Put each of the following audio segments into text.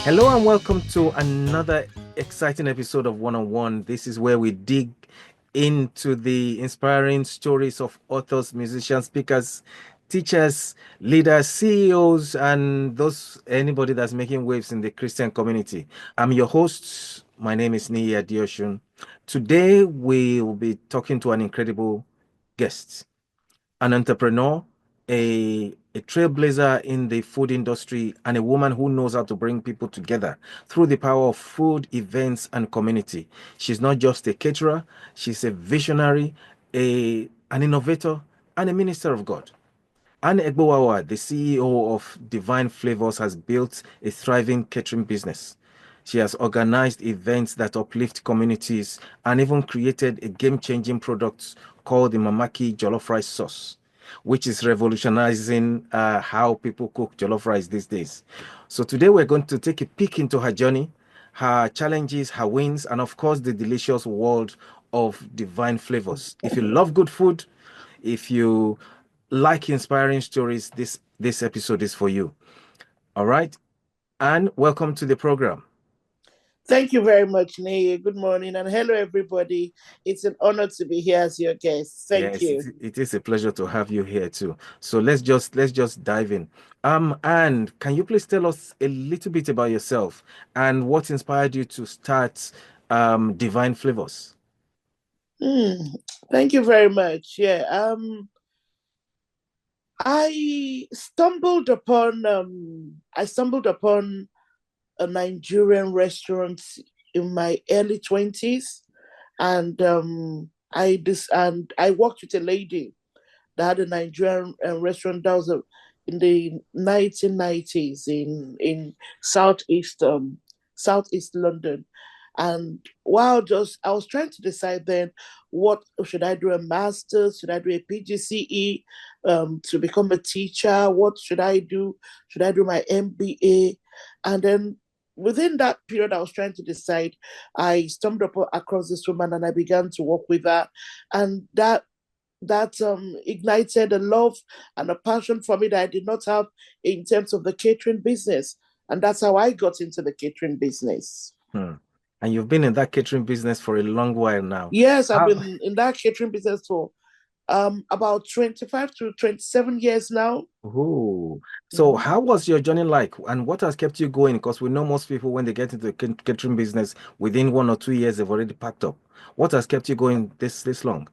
Hello and welcome to another exciting episode of One on One. This is where we dig into the inspiring stories of authors, musicians, speakers, teachers, leaders, CEOs, and anybody that's making waves in the Christian community. I'm your host. My name is Niyi Adioshun. Today we will be talking to an incredible guest, an entrepreneur, a trailblazer in the food industry, and a woman who knows how to bring people together through the power of food, events, and community. She's not just a caterer, she's a visionary, an innovator, and a minister of God. Anne Egbowawa, the CEO of Divine FlavouZ, has built a thriving catering business. She has organized events that uplift communities and even created a game-changing product called the MAMAKI Jollof Rice Sauce, which is revolutionizing how people cook jollof rice these days. So today we're going to take a peek into her journey, her challenges, her wins, and of course the delicious world of Divine FlavouZ. If you love good food, if you like inspiring stories, this episode is for you. All right, and welcome to the program. Thank you very much, Neye. Good morning and hello, everybody. It's an honor to be here as your guest. Thank Yes, you. it is a pleasure to have you here too. So let's just dive in. And can you please tell us a little bit about yourself and what inspired you to start Divine FlavouZ? Hmm. Thank you very much. Yeah. I stumbled upon a Nigerian restaurant in my early 20s, and I worked with a lady that had a Nigerian restaurant that was in the 1990s in southeast southeast London. And while just I was trying to decide then, what should I do, a master's, should I do a PGCE to become a teacher? What should I do? Should I do my MBA? And then within that period, I was trying to decide. I stumbled across this woman and I began to work with her, and that ignited a love and a passion for me that I did not have in terms of the catering business. And that's how I got into the catering business. Hmm. And you've been in that catering business for a long while now. Yes, I've How, been in that catering business for about 25 to 27 years now. oh, so Mhm. how was your journey like, and what has kept you going? Because we know most people when they get into the catering business, within 1 or 2 years they've already packed up. What has kept you going this long?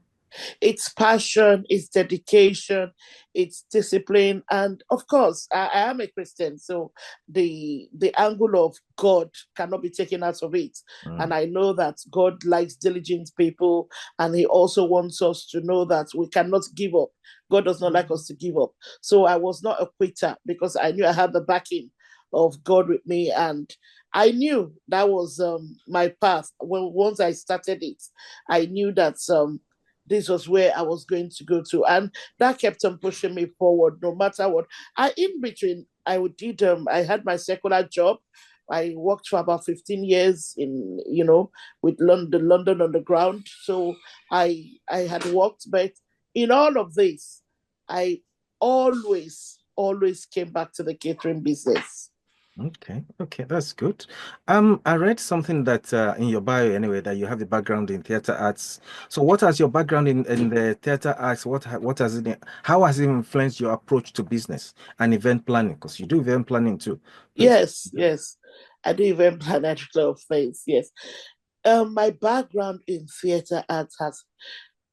It's passion, it's dedication, it's discipline, and of course, I am a Christian, so the angle of God cannot be taken out of it. Mm. And I know that God likes diligent people, and He also wants us to know that we cannot give up. God does not like us to give up. So I was not a quitter because I knew I had the backing of God with me, and I knew that was my path. When once I started it, I knew that this was where I was going to go to. And that kept on pushing me forward no matter what. In between, I had my secular job. I worked for about 15 years with London Underground. So I had worked, but in all of this, I always came back to the catering business. Okay, that's good. I read something that in your bio anyway that you have a background in theater arts. So, what has your background in the theater arts? What has it? How has it influenced your approach to business and event planning? Because you do event planning too. Please. Yes. I do event plan a lot of things. Yes. My background in theater arts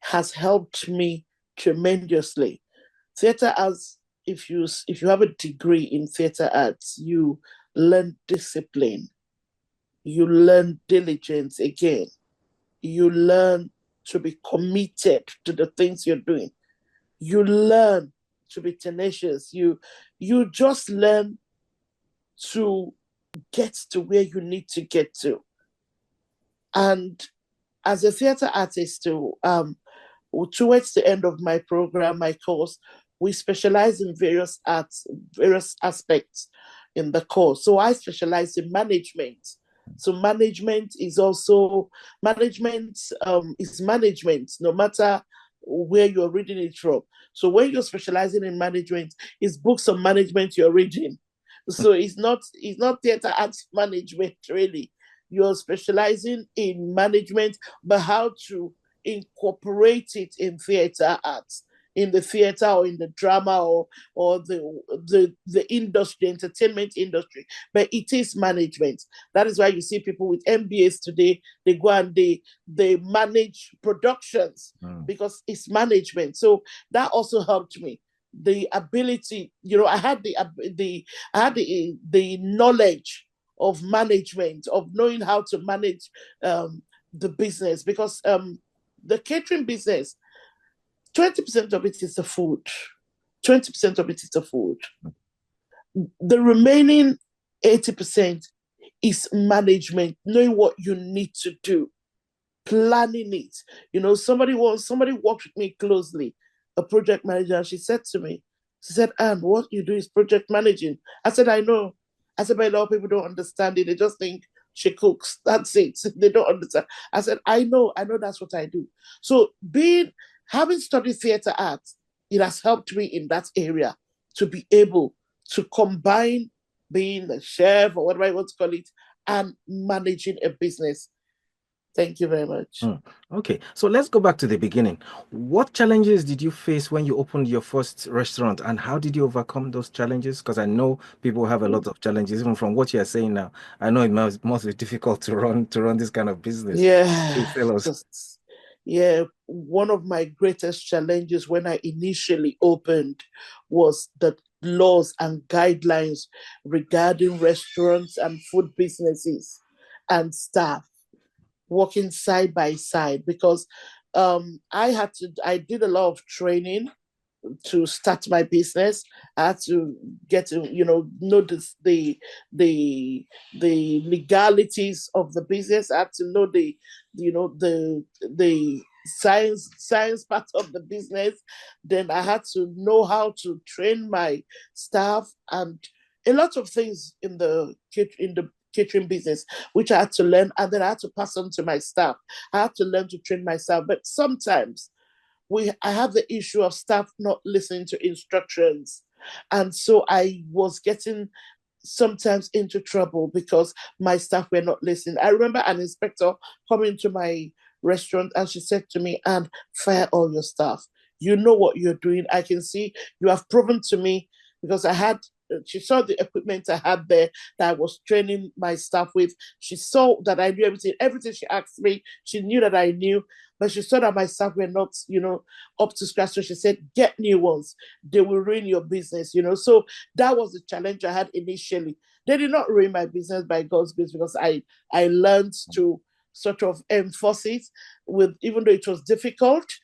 has helped me tremendously. Theater arts, if you have a degree in theater arts, you learn discipline, you learn diligence again, you learn to be committed to the things you're doing. You learn to be tenacious. You just learn to get to where you need to get to. And as a theater artist too, towards the end of my program, my course, we specialize in various arts, various aspects in the course. So I specialize in management. So management, no matter where you're reading it from. So when you're specializing in management, it's books on management you're reading. So it's not theater arts management really. You're specializing in management, but how to incorporate it in theater arts, in the theater or in the drama or the industry, entertainment industry. But it is management. That is why you see people with MBAs today, they go and they manage productions because it's management. So that also helped me. The ability, I had the knowledge of management, of knowing how to manage the business, because the catering business, 20% of it is the food. 20% of it is the food. The remaining 80% is management, knowing what you need to do, planning it. Somebody worked with me closely, a project manager, and she said to me, Anne, what you do is project managing. I said, I know. I said, but a lot of people don't understand it. They just think she cooks. That's it. They don't understand. I said, I know that's what I do. So having studied theater arts, it has helped me in that area to be able to combine being a chef or whatever I want to call it and managing a business. Thank you very much. Okay, so let's go back to the beginning. What challenges did you face when you opened your first restaurant, and how did you overcome those challenges? Because I know people have a lot of challenges, even from what you are saying now. I know it must be difficult to run this kind of business. Yeah, Tell us. one of my greatest challenges when I initially opened was the laws and guidelines regarding restaurants and food businesses and staff working side by side, because I did a lot of training to start my business. I had to get to notice the legalities of the business. I had to know the science part of the business. Then I had to know how to train my staff and a lot of things in the catering business, which I had to learn, and then I had to pass on to my staff. I had to learn to train myself. But sometimes I have the issue of staff not listening to instructions. And so I was getting sometimes into trouble because my staff were not listening. I remember an inspector coming to my restaurant and she said to me, "And fire all your staff. You know what you're doing. I can see you have proven to me," because she saw the equipment I had there that I was training my staff with. She saw that I knew everything. Everything she asked me, she knew that I knew, but she saw that my staff were not, up to scratch. So she said, "Get new ones. They will ruin your business," So that was the challenge I had initially. They did not ruin my business by God's grace, because I learned to sort of enforce it even though it was difficult,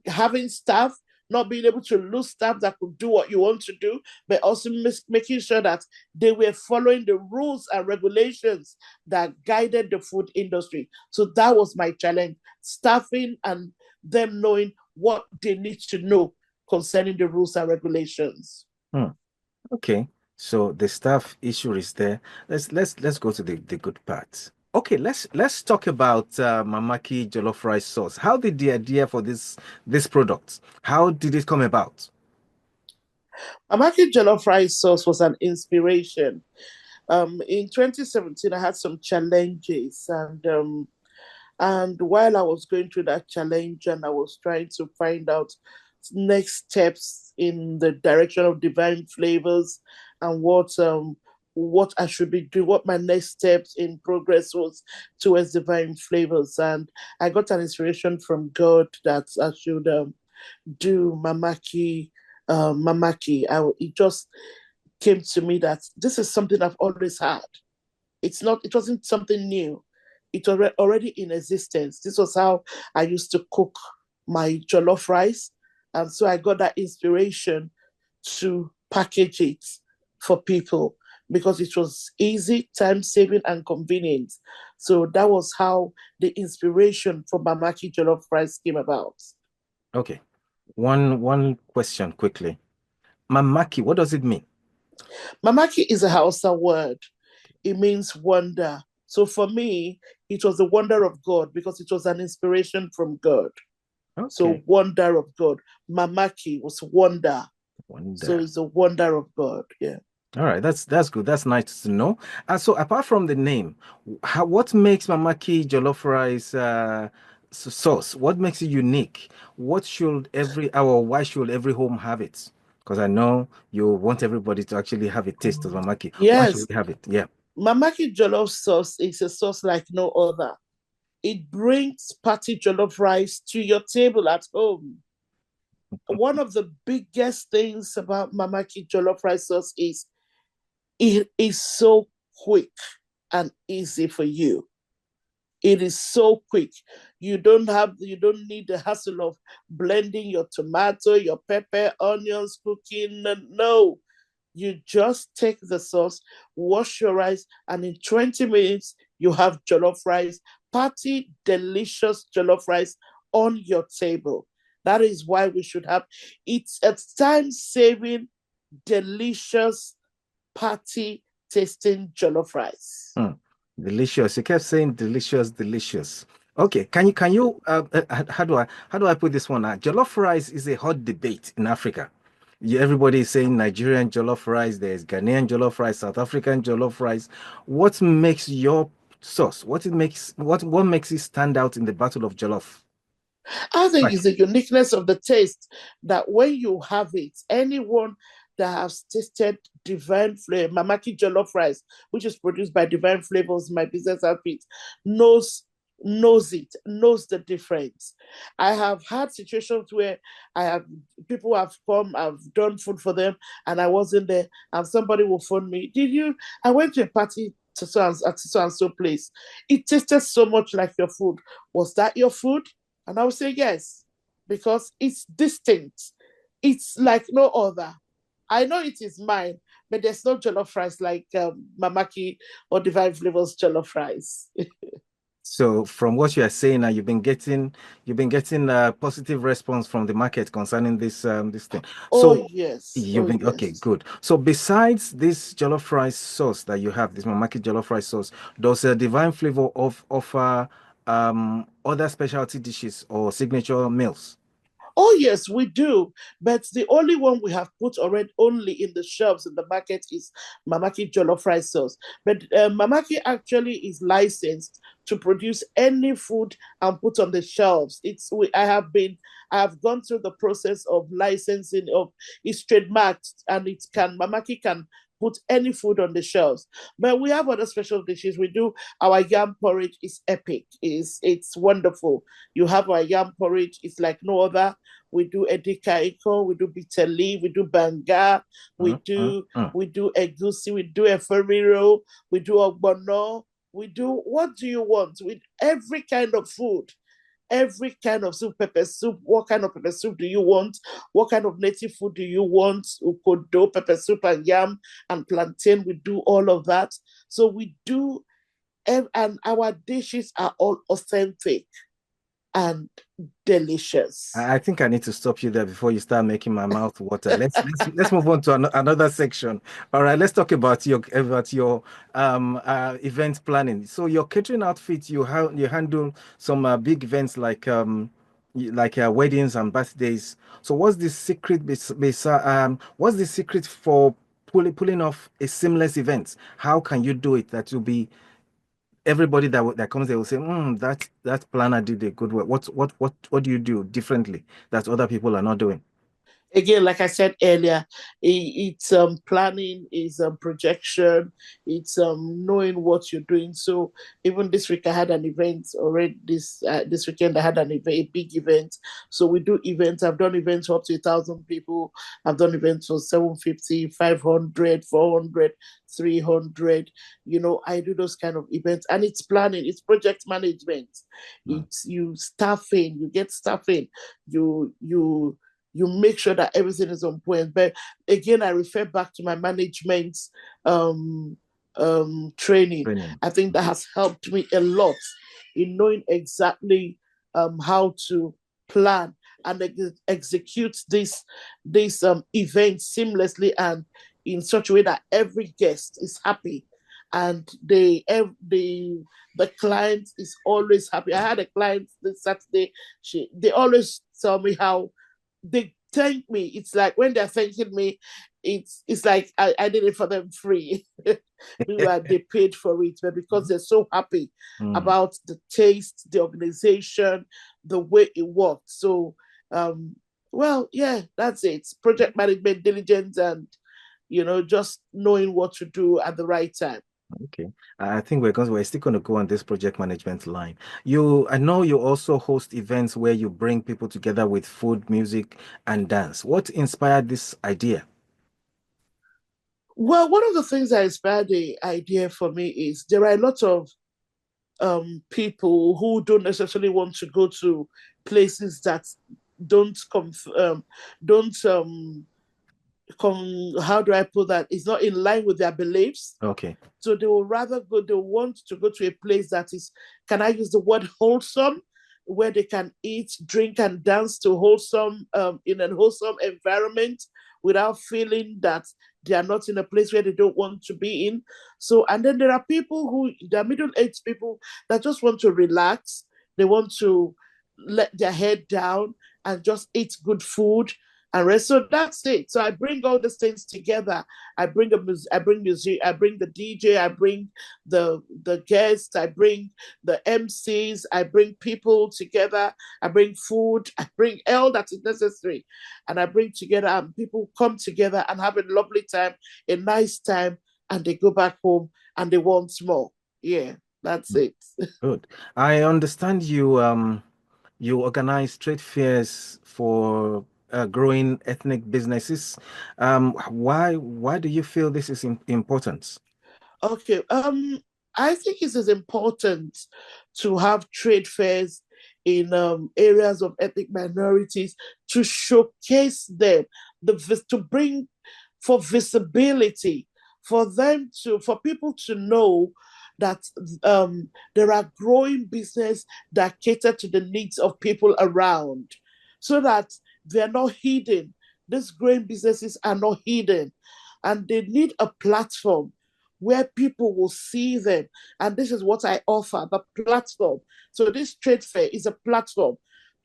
having staff, not being able to lose staff that could do what you want to do, but also making sure that they were following the rules and regulations that guided the food industry. So that was my challenge, staffing and them knowing what they need to know concerning the rules and regulations. Okay, so the staff issue is there. Let's go to the good parts. Okay, let's talk about MAMAKI Jollof Rice Sauce. How did the idea for this product? How did it come about? MAMAKI Jollof Rice Sauce was an inspiration. In 2017, I had some challenges, and while I was going through that challenge and I was trying to find out next steps in the direction of Divine FlavouZ and what I should be doing, what my next steps in progress was towards Divine FlavouZ. And I got an inspiration from God that I should do MAMAKI. It just came to me that this is something I've always had. It wasn't something new. It was already in existence. This was how I used to cook my jollof rice. And so I got that inspiration to package it for people because it was easy, time saving, and convenient. So that was how the inspiration for MAMAKI Jollof Rice came about. Okay, one question quickly. MAMAKI, what does it mean? MAMAKI is a Hausa word. It means wonder. So for me, it was the wonder of God because it was an inspiration from God. Okay. So wonder of God. MAMAKI was wonder. Wonder. So it's the wonder of God. Yeah. All right, that's good. That's nice to know. So apart from the name, what makes Mamaki Jollof Rice sauce? What makes it unique? What should every or why should every home have it? Because I know you want everybody to actually have a taste of Mamaki. Why should Yes, we have it? Yeah. Mamaki Jollof sauce is a sauce like no other. It brings party jollof rice to your table at home. One of the biggest things about Mamaki Jollof Rice Sauce is it is so quick and easy for you. It is so quick. You don't need the hassle of blending your tomato, your pepper, onions, cooking. No. You just take the sauce, wash your rice, and in 20 minutes, you have jollof rice, party delicious jollof rice on your table. That is why we should have it's a time saving, delicious party tasting jollof rice. Mm, delicious. You kept saying delicious, delicious. Okay, how do I put this one out? Jollof rice is a hot debate in Africa. Everybody is saying Nigerian jollof rice, there's Ghanaian jollof rice, South African jollof rice. What makes your sauce? What makes it stand out in the battle of jollof I think rice? it's the uniqueness of the taste that when you have it, anyone that has tasted Divine Flavor, Mamaki Jollof Rice, which is produced by Divine FlavouZ, my business outfit, knows knows the difference. I have had situations where I have people have come, I've done food for them, and I wasn't there, and somebody will phone me. Did you? I went to a party to so and so place. It tasted so much like your food. Was that your food? And I would say yes, because it's distinct. It's like no other. I know it is mine, but there's no jollof rice like Mamaki or Divine FlavouZ Jollof Rice. So from what you are saying now, you've been getting positive response from the market concerning this thing. Oh So yes, you've oh been okay, yes. good. So besides this jollof rice sauce that you have, this Mamaki jollof rice sauce, does a Divine Flavor offer other specialty dishes or signature meals? Oh yes, we do. But the only one we have put already only in the shelves in the market is Mamaki Jollof Rice Sauce. But Mamaki actually is licensed to produce any food and put on the shelves. I have gone through the process of licensing of it's trademarked and it can Mamaki can put any food on the shelves. But we have other special dishes. We do our yam porridge is epic. It's wonderful. You have our yam porridge, it's like no other. We do edikaiko, we do bitterleaf, we do banga, Mm, mm, mm. we do egusi, we do eferiro, we do ogbono, we do what do you want with every kind of food, every kind of soup, pepper soup. What kind of pepper soup do you want? What kind of native food do you want? Ukodo, pepper soup, and yam and plantain. We do all of that. So we do, and our dishes are all authentic and delicious. I think I need to stop you there before you start making my mouth water. Let's move on to another section. All right, let's talk about your event planning. So your catering outfit, you handle some big events like weddings and birthdays. So what's the secret for pulling off a seamless event? How can you do it that will be everybody that comes there will say, that planner did a good work. What do you do differently that other people are not doing? Again, like I said earlier, it's planning, it's projection, it's knowing what you're doing. So even this week I had an event already. This weekend I had a big event. So we do events. I've done events for up to 1,000 people. I've done events for 750, 500, 400, 300. I do those kind of events, and it's planning, it's project management. Mm. It's you staffing, you get staffing, you make sure that everything is on point. But again, I refer back to my management um, training. Training. I think that has helped me a lot in knowing exactly how to plan and execute this event seamlessly and in such a way that every guest is happy and the client is always happy. I had a client this Saturday. They always tell me how they thank me. It's like when they're thanking me, it's like I did it for them free. They paid for it, but because they're so happy Mm. about the taste, the organization, the way it worked. So well, yeah, that's it. Project management, diligence, and just knowing what to do at the right time. Okay. I think we're still going to go on this project management line. I know you also host events where you bring people together with food, music, and dance. What inspired this idea? Well, one of the things that inspired the idea for me is there are a lot of people who don't necessarily want to go to places that don't don't how do I put that? It's not in line with their beliefs. Okay. So they will rather go, they want to go to a place that is, can I use the word wholesome, where they can eat, drink, and dance to wholesome, in a wholesome environment without feeling that they are not in a place where they don't want to be in. So, and then there are people they're middle-aged people that just want to relax. They want to let their head down and just eat good food and rest. So that's it. So I bring all these things together. I bring music, I bring the DJ, I bring the guests, I bring the MCs, I bring people together, I bring food, I bring all that is necessary, and I bring together, and people come together and have a lovely time, a nice time, and they go back home and they want more. Yeah, that's it. Good. I understand you organize trade fairs for growing ethnic businesses. Why do you feel this is important? Okay. I think it is important to have trade fairs in areas of ethnic minorities to showcase them, to bring for visibility, for people to know that there are growing business that cater to the needs of people around, so that they're not hidden. These growing businesses are not hidden, and they need a platform where people will see them. And this is what I offer, the platform. So this trade fair is a platform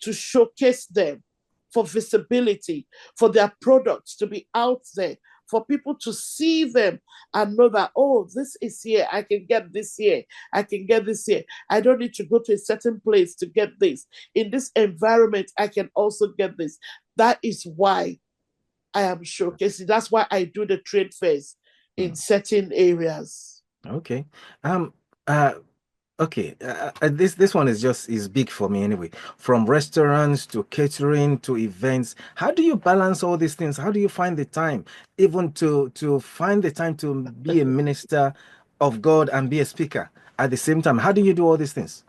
to showcase them, for visibility, for their products to be out there, for people to see them and know that, oh, this is here. I can get this here. I can get this here. I don't need to go to a certain place to get this. In this environment, I can also get this. That is why I am showcasing. That's why I do the trade fairs in Hmm. certain areas. Okay. Um, uh, okay. This one is big for me anyway. From restaurants to catering to events. How do you balance all these things? How do you find the time, even to find the time to be a minister of God and be a speaker at the same time? How do you do all these things?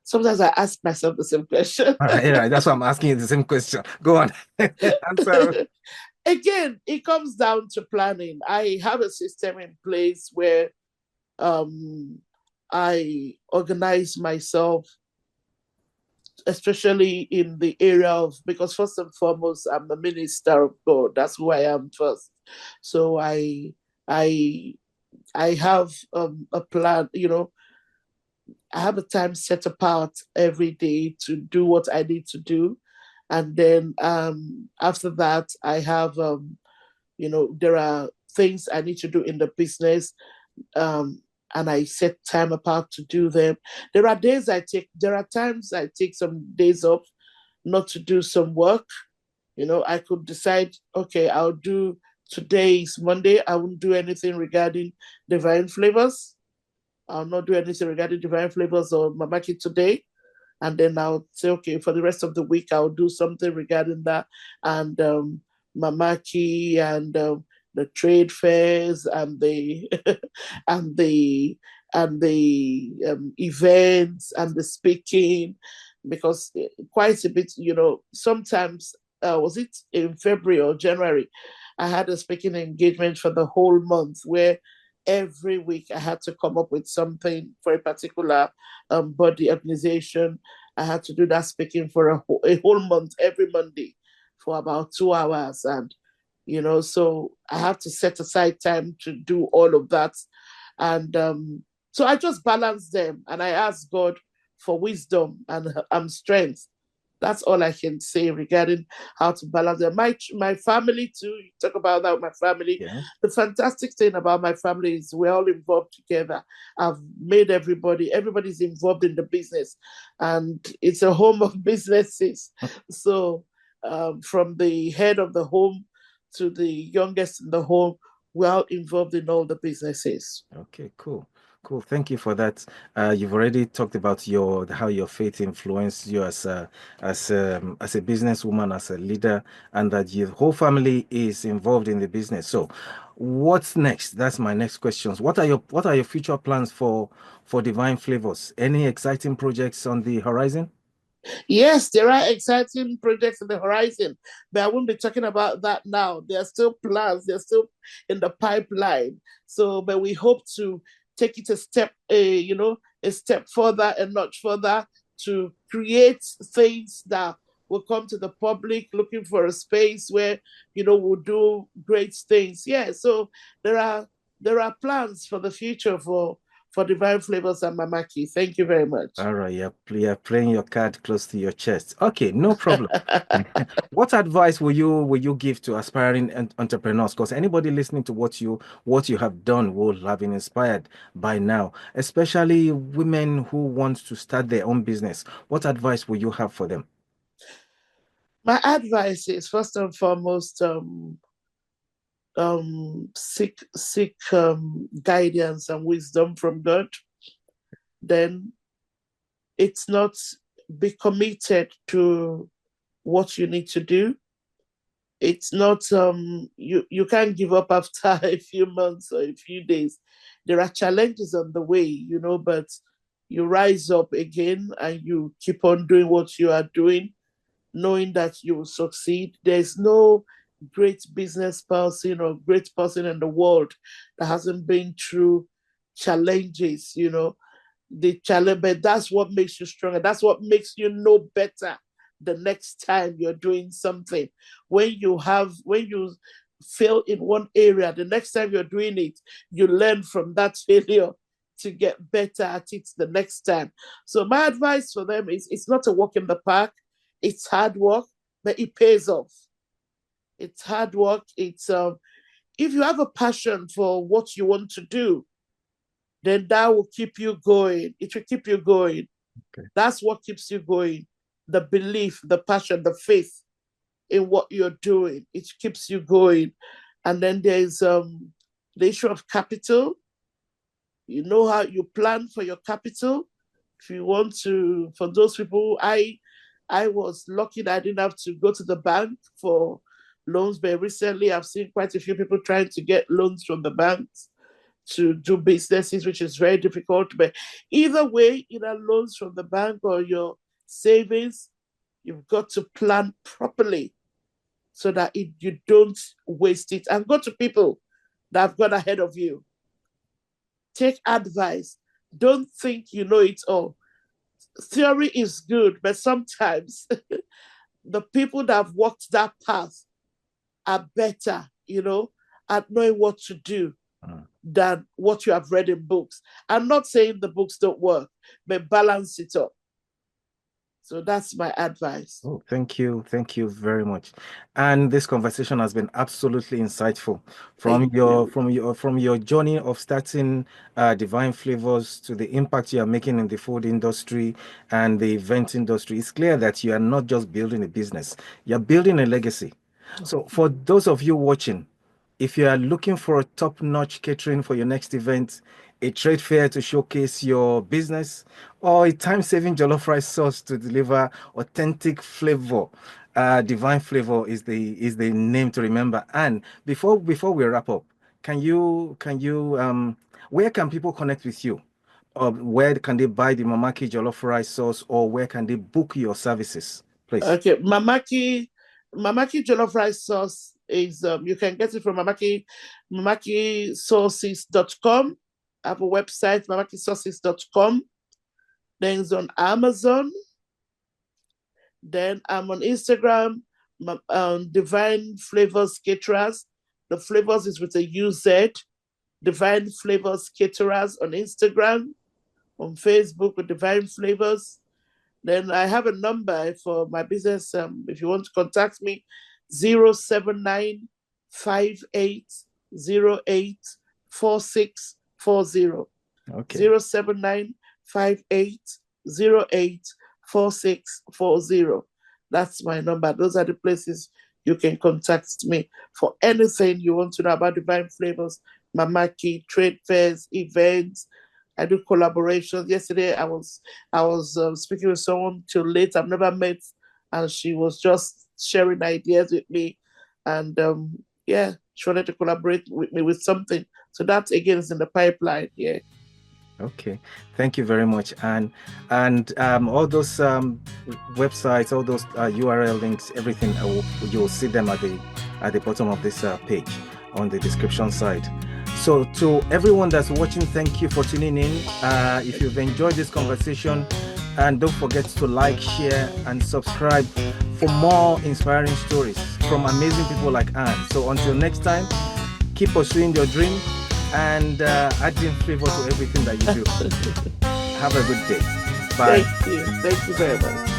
Sometimes I ask myself the same question. All right. That's why I'm asking you the same question. Go on. Answer. Again, it comes down to planning. I have a system in place where um, I organize myself, especially in the area of, because first and foremost, I'm a minister of God. That's who I am first. So I I have a plan. I have a time set apart every day to do what I need to do, and then after that, I have there are things I need to do in the business, um, and I set time apart to do them. There are times I take some days off not to do some work. I could decide, okay, I'll do, today is Monday, I won't do anything regarding Divine FlavouZ. I'll not do anything regarding Divine FlavouZ or MAMAKI today. And then I'll say, okay, for the rest of the week, I'll do something regarding that. And MAMAKI, and the trade fairs, and the and the events, and the speaking, because quite a bit, sometimes, was it in February or January, I had a speaking engagement for the whole month, where every week I had to come up with something for a particular body organization. I had to do that speaking for a whole month, every Monday, for about 2 hours. And, so I have to set aside time to do all of that. And so I just balance them, and I ask God for wisdom and strength, That's all I can say regarding how to balance it. My family too. You talk about that with my family. Yeah. The fantastic thing about my family is we're all involved together. I've made everybody's involved in the business, and it's a home of businesses. So from the head of the home to the youngest in the home, we're all involved in all the businesses. Okay, cool. Cool. Thank you for that. You've already talked about your how your faith influenced you as a businesswoman, as a leader, and that your whole family is involved in the business. So, what's next? That's my next question. What are your future plans for Divine FlavouZ? Any exciting projects on the horizon? Yes, there are exciting projects in the horizon, but I won't be talking about that now. There are still plans, they're still in the pipeline. So, but we hope to take it a step further and not further to create things that will come to the public looking for a space where, we'll do great things. Yeah, so there are plans for the future for Divine FlavouZ and Mamaki. Thank you very much. All right, you're playing your card close to your chest. Okay, no problem. What advice will you give to aspiring entrepreneurs? Because anybody listening to what you have done will have been inspired by now, especially women who want to start their own business. What advice will you have for them? My advice is first and foremost, seek guidance and wisdom from God. Then it's not be committed to what you need to do. It's not you can't give up after a few months or a few days. There are challenges on the way, but you rise up again and you keep on doing what you are doing, knowing that you will succeed. There's no great business person or great person in the world that hasn't been through challenges, the challenge, but that's what makes you stronger. That's what makes you know better the next time you're doing something. When you fail in one area, the next time you're doing it, you learn from that failure to get better at it the next time. So my advice for them is it's not a walk in the park. It's hard work, but it pays off. It's hard work. It's if you have a passion for what you want to do, then that will keep you going. It will keep you going. Okay. That's what keeps you going. The belief, the passion, the faith in what you're doing. It keeps you going. And then there's the issue of capital. You know how you plan for your capital. If you want to, for those people, I was lucky that I didn't have to go to the bank for loans, but recently I've seen quite a few people trying to get loans from the banks to do businesses, which is very difficult. But either way, either loans from the bank or your savings, you've got to plan properly so that you don't waste it. And go to people that have gone ahead of you. Take advice. Don't think you know it all. Theory is good, but sometimes the people that have walked that path are better, at knowing what to do than what you have read in books. I'm not saying the books don't work, but balance it up. So that's my advice. Oh, thank you. Thank you very much. And this conversation has been absolutely insightful from Thank your you. from your from your journey of starting Divine FlavouZ to the impact you are making in the food industry and the event industry. It's clear that you are not just building a business, you're building a legacy. So for those of you watching, if you are looking for a top-notch catering for your next event, a trade fair to showcase your business, or a time-saving jollof rice sauce to deliver authentic flavor, Divine FlavouZ is the name to remember. And before we wrap up, can you where can people connect with you? Or where can they buy the Mamaki Jollof Rice Sauce, or where can they book your services, please? Okay, Mamaki Jollof Rice Sauce is you can get it from mamakisauces.com. I have a website, mamakisauces.com. Then it's on Amazon. Then I'm on Instagram, Divine FlavouZ Caterers. The flavors is with a UZ. Divine FlavouZ Caterers on Instagram, on Facebook with Divine FlavouZ. Then I have a number for my business. If you want to contact me, 079 5808 4640. Okay. 079 5808 4640. That's my number. Those are the places you can contact me for anything you want to know about Divine FlavouZ, Mamaki, trade fairs, events. I do collaborations. Yesterday, I was speaking with someone till late. I've never met, and she was just sharing ideas with me, and yeah, she wanted to collaborate with me with something. So that again is in the pipeline. Yeah. Okay, thank you very much. And all those websites, all those URL links, everything, you'll see them at the bottom of this page on the description side. So to everyone that's watching, thank you for tuning in. If you've enjoyed this conversation, and don't forget to like, share, and subscribe for more inspiring stories from amazing people like Anne. So until next time, keep pursuing your dream and adding flavor to everything that you do. Have a good day. Bye. Thank you. Thank you very much.